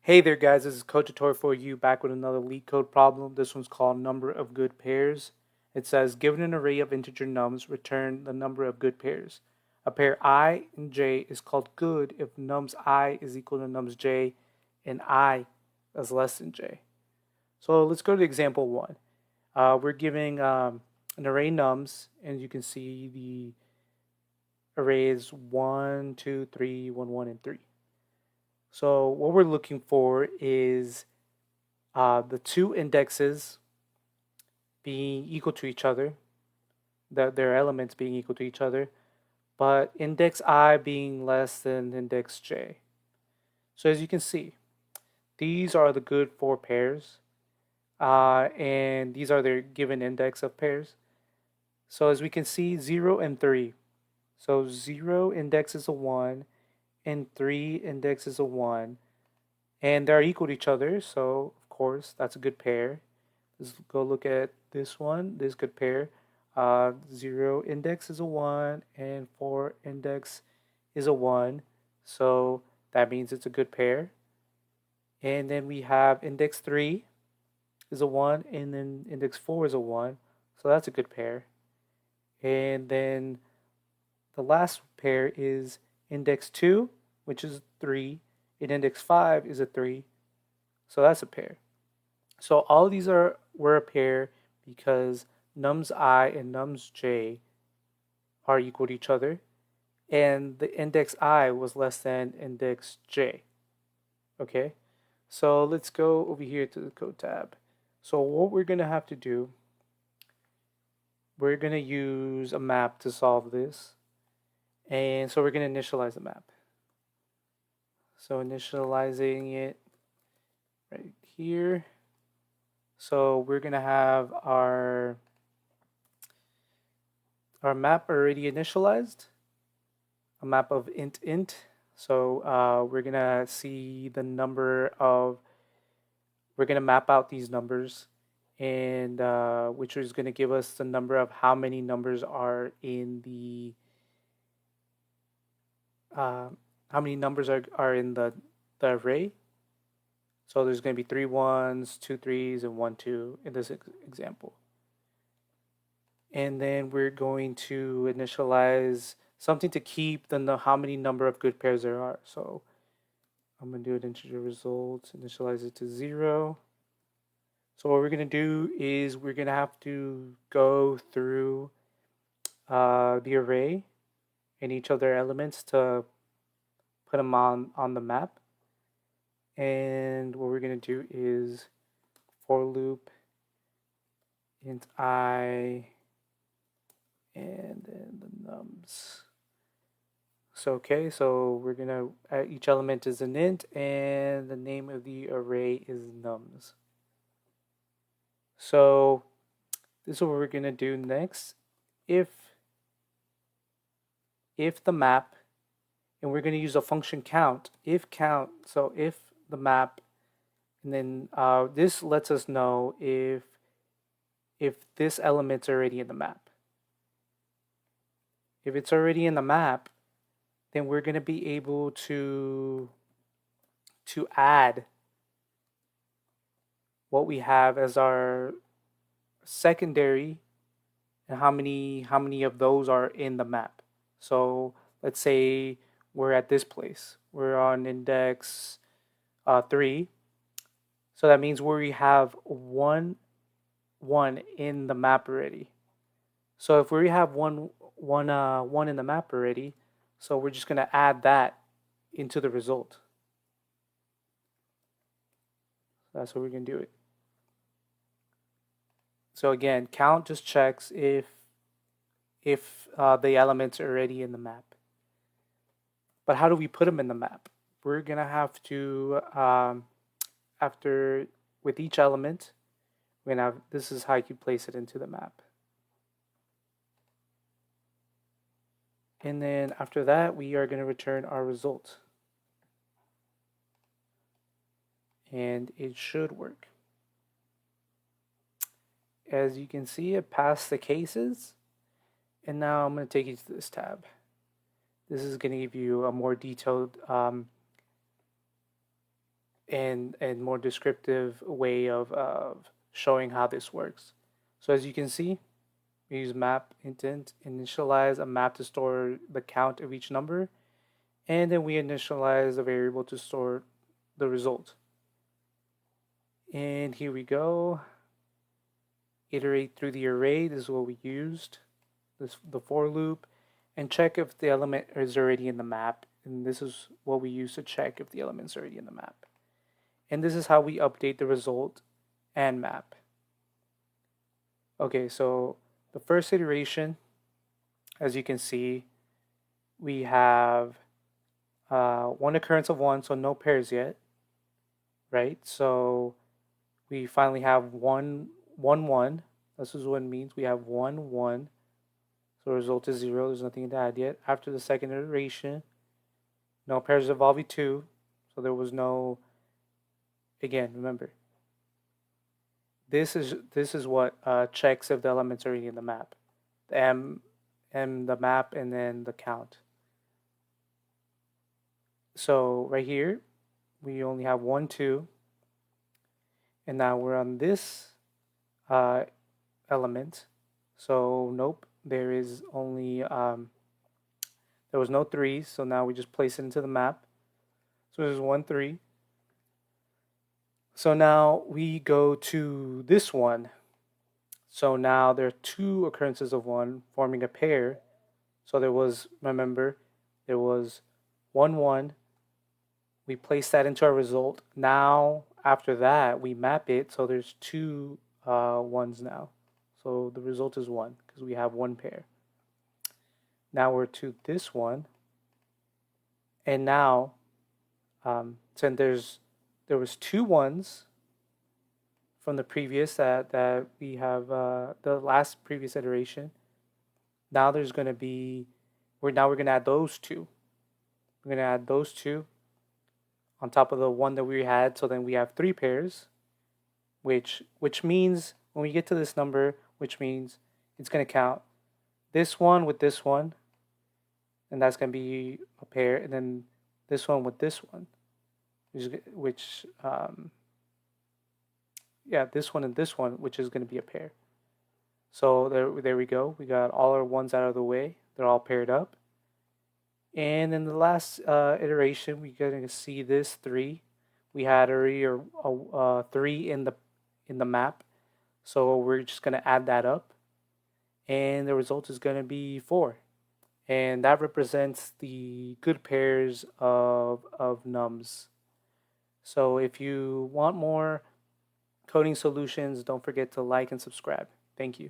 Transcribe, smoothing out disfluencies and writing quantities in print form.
Hey there guys, this is Code Tutorial for you back with another Leetcode problem. This one's called number of good pairs. It says given an array of integer nums, return the number of good pairs. A pair I and j is called good if nums I is equal to nums j and I is less than j. So let's go to example one. We're giving an array nums, and you can see the array is 1, 2, 3, 1, 1, and 3. So what we're looking for is the two indexes being equal to each other, their elements being equal to each other, but index I being less than index j. So as you can see, these are the good four pairs, and these are their given index of pairs. So as we can see, 0 and 3. So 0 index is a 1, and 3 index is a 1, and they're equal to each other, so of course that's a good pair. Let's go look at this one, this good pair. 0 index is a 1 and 4 index is a 1, so that means it's a good pair. And then we have index 3 is a 1 and then index 4 is a 1, so that's a good pair. And then the last pair is index 2, which is 3, and index 5 is a 3, so that's a pair. So all of these were a pair because nums I and nums j are equal to each other, and the index I was less than index j. Okay, so let's go over here to the code tab. So what we're gonna have to do, we're gonna use a map to solve this, and so we're gonna initialize the map. So initializing it right here. So we're gonna have our map already initialized, a map of int. So we're gonna see the number of, we're gonna map out these numbers, and which is gonna give us the number of how many numbers are in the, how many numbers are in the array. So there's gonna be 3 1s, 2 3s, and 1 2 in this example. And then we're going to initialize something to keep the how many number of good pairs there are. So I'm going to do an integer result, initialize it to 0. So what we're going to do is we're going to have to go through the array and each of their elements to put them on the map. And what we're going to do is for loop int I and then the nums. So okay, so we're gonna each element is an int and the name of the array is nums. So this is what we're gonna do next. If the map, and we're gonna use a function count, if count, so if the map, and then this lets us know if this element's already in the map. If it's already in the map, then we're going to be able to add what we have as our secondary and how many of those are in the map. So let's say we're at this place. We're on index 3. So that means we have one in the map already. So if we have one in the map already, so we're just going to add that into the result. That's what we're going to do it. So again, count just checks if the elements are already in the map. But how do we put them in the map? We're going to have to, after, with each element, we're going to have, this is how you place it into the map. And then after that, we are going to return our result. And it should work. As you can see, it passed the cases. And now I'm going to take you to this tab. This is going to give you a more detailed and more descriptive way of showing how this works. So as you can see, we use map intent, initialize a map to store the count of each number, and then we initialize a variable to store the result. And here we go. Iterate through the array. This is what we used. The for loop, and check if the element is already in the map. And this is what we use to check if the element's already in the map. And this is how we update the result and map. Okay, so the first iteration, as you can see, we have one occurrence of 1, so no pairs yet, right? So we finally have 1, 1, 1. This is what it means. We have 1, 1. So the result is 0. There's nothing to add yet. After the second iteration, no pairs of v2. So there was no, again, remember, this is what checks if the elements are already in the map. The the map, and then the count. So right here, we only have 1, 2. And now we're on this element. So nope, there is only, there was no 3. So now we just place it into the map. So there's 1, 3. So now we go to this one. So now there are 2 occurrences of 1 forming a pair. So there was, remember, there was 1, 1. We place that into our result. Now, after that, we map it. So there's 2 ones now. So the result is 1 because we have 1 pair. Now we're to this one. And now, since there was 2 ones from the previous that we have the last previous iteration. Now there's going to be we're going to add those 2. We're going to add those 2 on top of the 1 that we had, so then we have 3 pairs, which means when we get to this number, which means it's going to count this one with this one, and that's going to be a pair, and then this one with this one, this one and this one, which is going to be a pair. So there we go. We got all our ones out of the way. They're all paired up. And in the last iteration, we're going to see this 3. We had already a 3 in the map, so we're just going to add that up, and the result is going to be 4, and that represents the good pairs of nums. So if you want more coding solutions, don't forget to like and subscribe. Thank you.